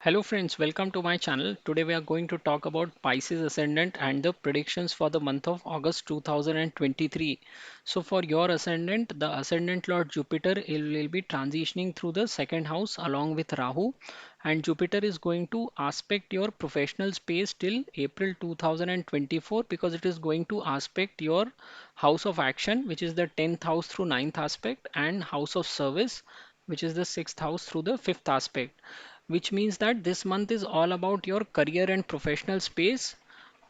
Hello friends, welcome to my channel. Today we are going to talk about Pisces Ascendant and the predictions for the month of August 2023. So for your ascendant, the ascendant lord Jupiter will be transitioning through the second house along with Rahu, and Jupiter is going to aspect your professional space till April 2024 because it is going to aspect your house of action, which is the 10th house through ninth aspect, and house of service, which is the 6th house through the 5th aspect, which means that this month is all about your career and professional space.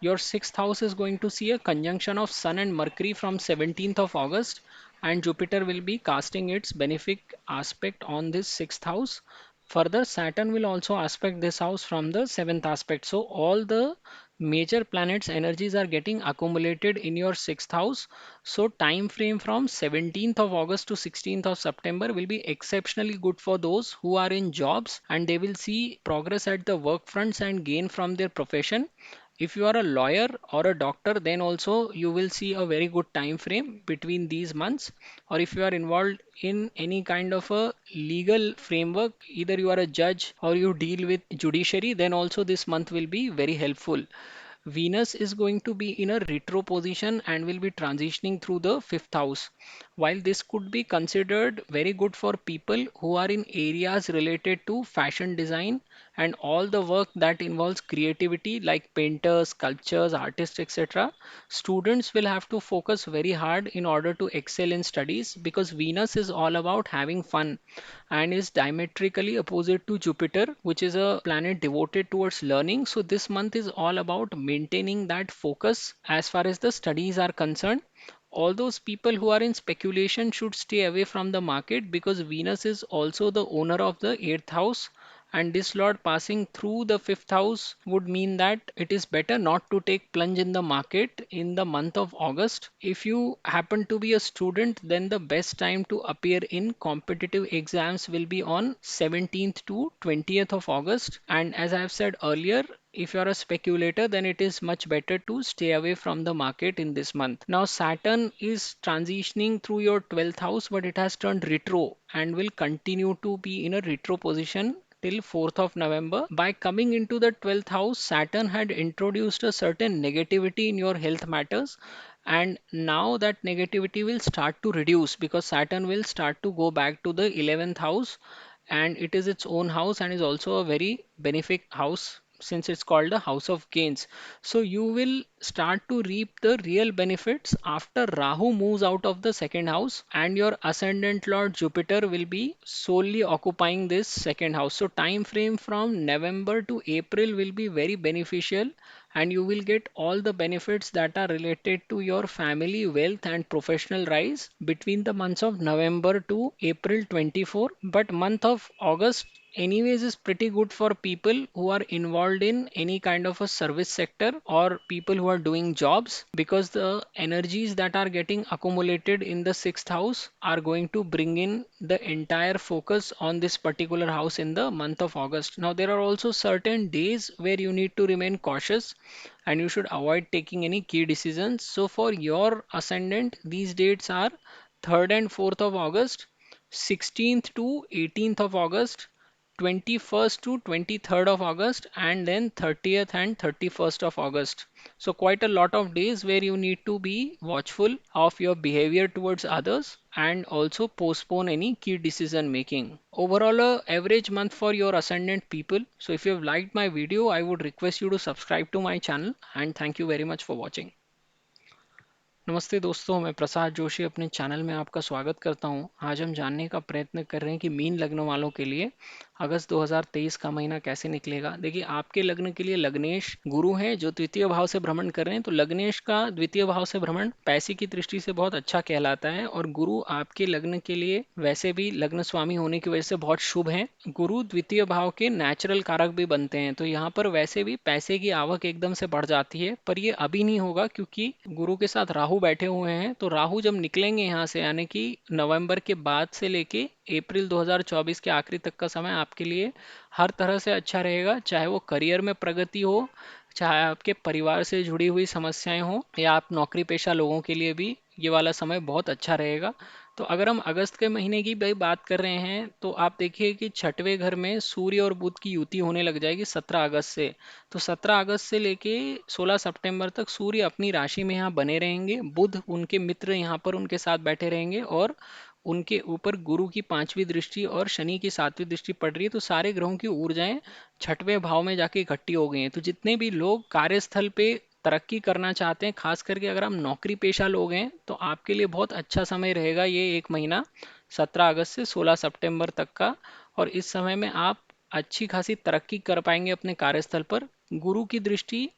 Your sixth house is going to see a conjunction of Sun and Mercury from 17th of August, and Jupiter will be casting its benefic aspect on this sixth house. Further, Saturn will also aspect this house from the seventh aspect. So, all the major planets' energies are getting accumulated in your sixth house. So, time frame from 17th of August to 16th of September will be exceptionally good for those who are in jobs, and they will see progress at the work fronts and gain from their profession. If you are a lawyer or a doctor, then also you will see a very good time frame between these months. Or if you are involved in any kind of a legal framework, either you are a judge or you deal with judiciary, then also this month will be very helpful. Venus is going to be in a retro position and will be transitioning through the fifth house. While this could be considered very good for people who are in areas related to fashion design and all the work that involves creativity like painters, sculptors, artists, etc., students will have to focus very hard in order to excel in studies because Venus is all about having fun and is diametrically opposite to Jupiter, which is a planet devoted towards learning. So, this month is all about maintaining that focus as far as the studies are concerned. All those people who are in speculation should stay away from the market because Venus is also the owner of the eighth house, and this lord passing through the fifth house would mean that it is better not to take plunge in the market in the month of August. If you happen to be a student, then the best time to appear in competitive exams will be on 17th to 20th of August. And as I have said earlier, if you're a speculator, then it is much better to stay away from the market in this month. Now, Saturn is transitioning through your 12th house, but it has turned retro and will continue to be in a retro position till 4th of November. By coming into the 12th house, Saturn had introduced a certain negativity in your health matters. And now that negativity will start to reduce because Saturn will start to go back to the 11th house, and it is its own house and is also a very benefic house since it's called the house of gains. So you will start to reap the real benefits after Rahu moves out of the second house, and your ascendant lord Jupiter will be solely occupying this second house. So time frame from November to April will be very beneficial, and you will get all the benefits that are related to your family, wealth, and professional rise between the months of November to April 24. But month of August anyways is pretty good for people who are involved in any kind of a service sector or people who are doing jobs because the energies that are getting accumulated in the sixth house are going to bring in the entire focus on this particular house in the month of August. Now there are also certain days where you need to remain cautious and you should avoid taking any key decisions. So for your ascendant, these dates are 3rd and 4th of August, 16th to 18th of August, 21st to 23rd of August, and then 30th and 31st of August. So quite a lot of days where you need to be watchful of your behavior towards others and also postpone any key decision making. Overall, a average month for your ascendant people. So if you have liked my video, I would request you to subscribe to my channel, and thank you very much for watching. नमस्ते दोस्तों, मैं प्रसाद जोशी अपने channel में आपका स्वागत करता हूं। आज हम जानने का प्रयत्न कर रहे हैं कि मीन लग्न वालों के लिए अगस्त 2023 का महीना कैसे निकलेगा। देखिए, आपके लग्न के लिए लग्नेश गुरु हैं जो द्वितीय भाव से भ्रमण कर रहे हैं, तो लग्नेश का द्वितीय भाव से भ्रमण पैसे की दृष्टि से बहुत अच्छा कहलाता है और गुरु आपके लग्न के लिए वैसे भी लग्न स्वामी होने की वजह से बहुत शुभ है। गुरु द्वितीय भाव के नेचुरल कारक भी बनते हैं, तो यहाँ पर वैसे भी पैसे की आवक एकदम से बढ़ जाती है, पर ये अभी नहीं होगा क्योंकि गुरु के साथ राहु बैठे हुए हैं। तो राहु जब निकलेंगे यहाँ से, यानी कि नवंबर के बाद से लेके अप्रैल 2024 के आखिरी तक का समय आपके लिए हर तरह से अच्छा रहेगा, चाहे वो करियर में प्रगति हो, चाहे आपके परिवार से जुड़ी हुई समस्याएं हो, या आप नौकरी पेशा लोगों के लिए भी ये वाला समय बहुत अच्छा रहेगा। तो अगर हम अगस्त के महीने की भाई बात कर रहे हैं तो आप देखिए कि छठवें घर में सूर्य और बुध की युति होने लग जाएगी 17 अगस्त से। तो 17 अगस्त से लेके 16 सितंबर तक सूर्य अपनी राशि में यहाँ बने रहेंगे, बुध उनके मित्र यहाँ पर उनके साथ बैठे रहेंगे, और उनके ऊपर गुरु की 5वीं दृष्टि और शनि की 7वीं दृष्टि पड़ रही है। तो सारे ग्रहों की ऊर्जाएं छठवें भाव में जाके इकट्ठी हो गई हैं। तो जितने भी लोग कार्यस्थल पे तरक्की करना चाहते हैं, खास करके अगर आप नौकरी पेशा लोग हैं, तो आपके लिए बहुत अच्छा समय रहेगा ये एक महीना, 17 अगस्त से 16 सितंबर तक का। और इस समय में आप अच्छी खासी तरक्की कर पाएंगे अपने कार्यस्थल पर। गुरु की दृष्टि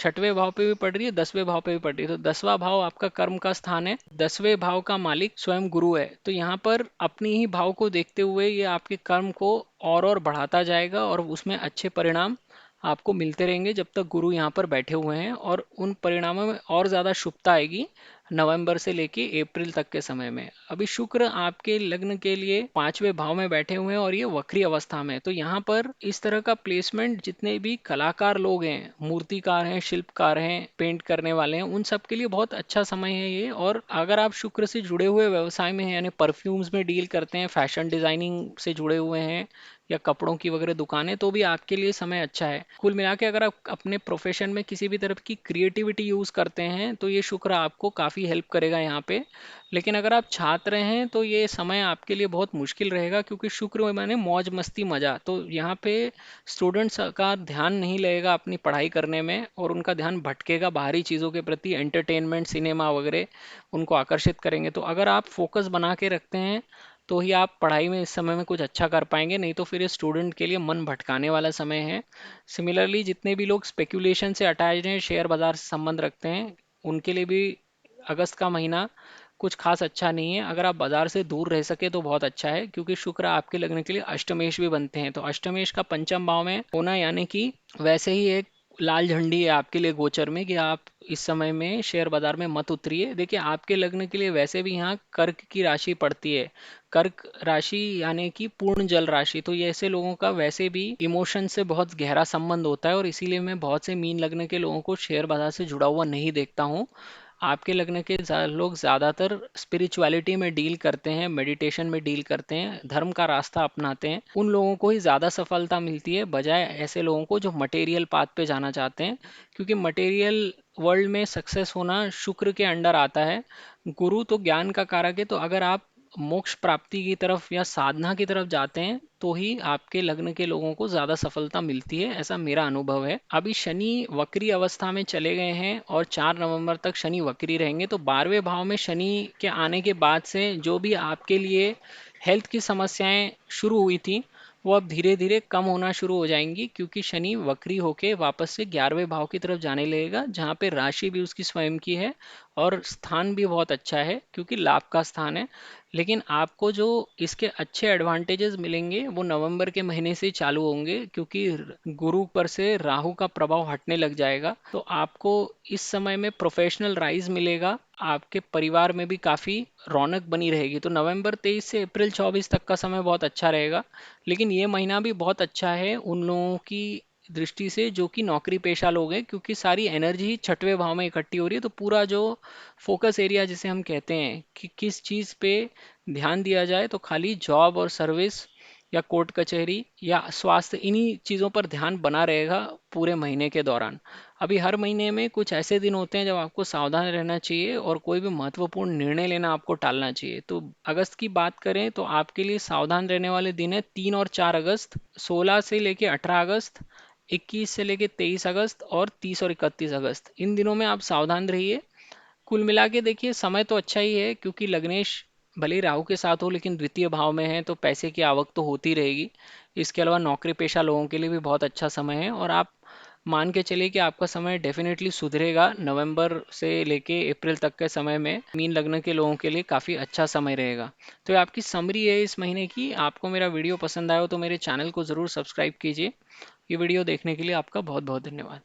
छठवें भाव पे भी पड़ रही है, 10वें भाव पे भी पड़ रही है। तो 10वां भाव आपका कर्म का स्थान है, 10वें भाव का मालिक स्वयं गुरु है। तो यहाँ पर अपनी ही भाव को देखते हुए ये आपके कर्म को और बढ़ाता जाएगा, और उसमें अच्छे परिणाम आपको मिलते रहेंगे जब तक गुरु यहाँ पर बैठे हुए हैं। और उन परिणामों में और ज़्यादा शुभता आएगी नवंबर से लेके अप्रैल तक के समय में। अभी शुक्र आपके लग्न के लिए 5वें भाव में बैठे हुए हैं और ये वक्री अवस्था में है। तो यहाँ पर इस तरह का प्लेसमेंट जितने भी कलाकार लोग हैं, मूर्तिकार हैं, शिल्पकार हैं, पेंट करने वाले हैं, उन सब के लिए बहुत अच्छा समय है ये। और अगर आप शुक्र से जुड़े हुए व्यवसाय में हैं, यानी परफ्यूम्स में डील करते हैं, फैशन डिजाइनिंग से जुड़े हुए हैं, या कपड़ों की वगैरह दुकानें, तो भी आपके लिए समय अच्छा है। कुल मिला के अगर आप अपने प्रोफेशन में किसी भी तरह की क्रिएटिविटी यूज़ करते हैं तो ये शुक्र आपको काफ़ी हेल्प करेगा यहाँ पे। लेकिन अगर आप छात्र हैं तो ये समय आपके लिए बहुत मुश्किल रहेगा, क्योंकि शुक्र माने मौज मस्ती मजा। तो यहाँ पे स्टूडेंट्स का ध्यान नहीं लगेगा अपनी पढ़ाई करने में, और उनका ध्यान भटकेगा बाहरी चीज़ों के प्रति, एंटरटेनमेंट, सिनेमा वगैरह उनको आकर्षित करेंगे। तो अगर आप फोकस बना के रखते हैं तो ही आप पढ़ाई में इस समय में कुछ अच्छा कर पाएंगे, नहीं तो फिर ये स्टूडेंट के लिए मन भटकाने वाला समय है। सिमिलरली जितने भी लोग स्पेक्यूलेशन से अटैच हैं, शेयर बाजार से संबंध रखते हैं, उनके लिए भी अगस्त का महीना कुछ खास अच्छा नहीं है। अगर आप बाजार से दूर रह सके तो बहुत अच्छा है, क्योंकि शुक्र आपके लगने के लिए अष्टमेश भी बनते हैं। तो अष्टमेश का पंचम भाव में होना, यानी कि वैसे ही एक लाल झंडी है आपके लिए गोचर में कि आप इस समय में शेयर बाजार में मत उतरिए। देखिए आपके लग्न के लिए वैसे भी यहाँ कर्क की राशि पड़ती है, कर्क राशि यानी कि पूर्ण जल राशि। तो ये ऐसे लोगों का वैसे भी इमोशन से बहुत गहरा संबंध होता है, और इसीलिए मैं बहुत से मीन लग्न के लोगों को शेयर बाजार से जुड़ा हुआ नहीं देखता हूँ। आपके लग्न के लोग ज़्यादातर स्पिरिचुअलिटी में डील करते हैं, मेडिटेशन में डील करते हैं, धर्म का रास्ता अपनाते हैं, उन लोगों को ही ज़्यादा सफलता मिलती है, बजाय ऐसे लोगों को जो मटेरियल पाथ पे जाना चाहते हैं। क्योंकि मटेरियल वर्ल्ड में सक्सेस होना शुक्र के अंडर आता है। गुरु तो ज्ञान का कारक है। तो अगर आप मोक्ष प्राप्ति की तरफ या साधना की तरफ जाते हैं तो ही आपके लग्न के लोगों को ज्यादा सफलता मिलती है, ऐसा मेरा अनुभव है। अभी शनि वक्री अवस्था में चले गए हैं और 4 नवंबर तक शनि वक्री रहेंगे। तो 12वें भाव में शनि के आने के बाद से जो भी आपके लिए हेल्थ की समस्याएं शुरू हुई थी, वो अब धीरे धीरे कम होना शुरू हो जाएंगी, क्योंकि शनि वक्री होके वापस से 11वें भाव की तरफ जाने लगेगा, जहाँ पे राशि भी उसकी स्वयं की है और स्थान भी बहुत अच्छा है, क्योंकि लाभ का स्थान है। लेकिन आपको जो इसके अच्छे एडवांटेजेस मिलेंगे वो नवंबर के महीने से ही चालू होंगे, क्योंकि गुरु पर से राहु का प्रभाव हटने लग जाएगा। तो आपको इस समय में प्रोफेशनल राइज मिलेगा, आपके परिवार में भी काफ़ी रौनक बनी रहेगी। तो नवंबर 23 से अप्रैल 24 तक का समय बहुत अच्छा रहेगा। लेकिन ये महीना भी बहुत अच्छा है उन लोगों की दृष्टि से जो कि नौकरी पेशा लोग हैं, क्योंकि सारी एनर्जी ही 6वें भाव में इकट्ठी हो रही है। तो पूरा जो फोकस एरिया जिसे हम कहते हैं कि किस चीज़ पे ध्यान दिया जाए, तो खाली जॉब और सर्विस या कोर्ट कचहरी या स्वास्थ्य, इन्हीं चीज़ों पर ध्यान बना रहेगा पूरे महीने के दौरान। अभी हर महीने में कुछ ऐसे दिन होते हैं जब आपको सावधान रहना चाहिए और कोई भी महत्वपूर्ण निर्णय लेना आपको टालना चाहिए। तो अगस्त की बात करें तो आपके लिए सावधान रहने वाले दिन है 3 और 4 अगस्त, 16 से लेके 18 अगस्त, 21 से लेके 23 अगस्त, और 30 और 31 अगस्त। इन दिनों में आप सावधान रहिए। कुल मिला के देखिए समय तो अच्छा ही है, क्योंकि लग्नेश भले ही राहु के साथ हो लेकिन द्वितीय भाव में है, तो पैसे की आवक तो होती रहेगी। इसके अलावा नौकरी पेशा लोगों के लिए भी बहुत अच्छा समय है, और आप मान के चलिए कि आपका समय डेफिनेटली सुधरेगा नवंबर से लेके अप्रैल तक के समय में। मीन लग्न के लोगों के लिए काफ़ी अच्छा समय रहेगा। तो ये आपकी समरी है इस महीने की। आपको मेरा वीडियो पसंद आया हो तो मेरे चैनल को ज़रूर सब्सक्राइब कीजिए। ये वीडियो देखने के लिए आपका बहुत बहुत धन्यवाद।